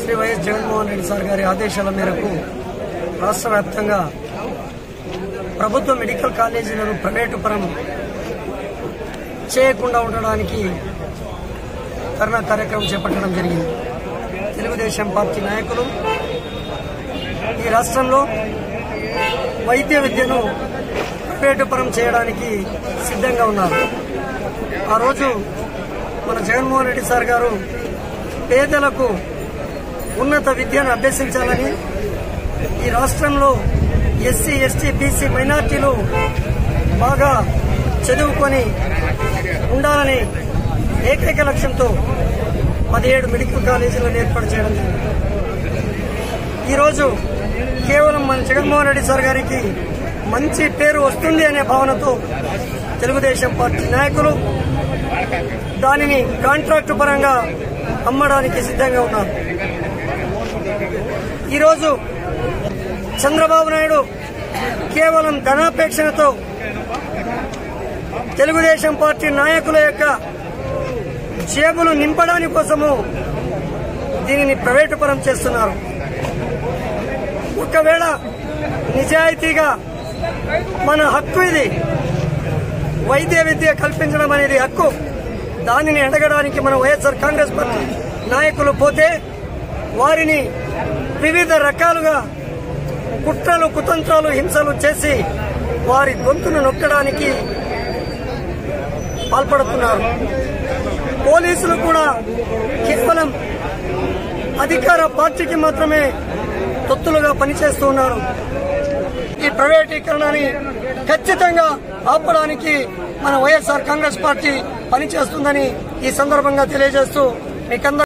Shri YS Jaganmohan Reddy sir గారి ఆదేశాల మేరకు రాష్ట్ర వ్యాప్తంగా ప్రభుత్వ మెడికల్ కాలేజీలను ప్రైవేటు పరం చేయకుండా ఉండడానికి ధర్నా కార్యక్రమం చేపట్టడం జరిగింది. తెలుగుదేశం పార్టీ నాయకులు ఈ రాష్ట్రంలో వైద్య విద్యను ప్రైవేటు పరం చేయడానికి సిద్ధంగా ఉన్నారు. ఆ రోజు మన జగన్మోహన్ రెడ్డి సార్ గారు పేదలకు ఉన్నత విద్యను అభ్యసించాలని, ఈ రాష్ట్రంలో ఎస్సీ, ఎస్టీ, బీసీ మైనార్టీలు బాగా చదువుకొని ఉండాలని ఏకైక లక్ష్యంతో 17 మెడికల్ కాలేజీలను ఏర్పాటు చేయడం జరిగింది. ఈరోజు కేవలం మన జగన్మోహన్ రెడ్డి సార్ గారికి మంచి పేరు వస్తుంది అనే భావనతో తెలుగుదేశం పార్టీ నాయకులు దానిని కాంట్రాక్టు పరంగా అమ్మడానికి సిద్ధంగా ఉన్నారు. ఈరోజు చంద్రబాబు నాయుడు కేవలం ధనాపేక్షణతో తెలుగుదేశం పార్టీ నాయకుల యొక్క జేబులు నింపడానికి కోసము దీనిని ప్రైవేటు పరం చేస్తున్నారు. ఒకవేళ నిజాయితీగా మన హక్కు ఇది, వైద్య విద్య కల్పించడం అనేది హక్కు, దానిని అడగడానికి మన వైఎస్ఆర్ కాంగ్రెస్ పార్టీ నాయకులు పోతే వారిని వివిధ రకాలుగా కుట్రలు, కుతంత్రాలు, హింసలు చేసి వారి గొంతును నొక్కడానికి పాల్పడుతున్నారు. పోలీసులు కూడా కేవలం అధికార పార్టీకి మాత్రమే తొత్తులుగా పనిచేస్తూ ఉన్నారు. ఈ ప్రైవేటీకరణని ఖచ్చితంగా ఆపడానికి మన వైఎస్ఆర్ కాంగ్రెస్ పార్టీ పనిచేస్తుందని ఈ సందర్భంగా తెలియజేస్తూ మీకందరూ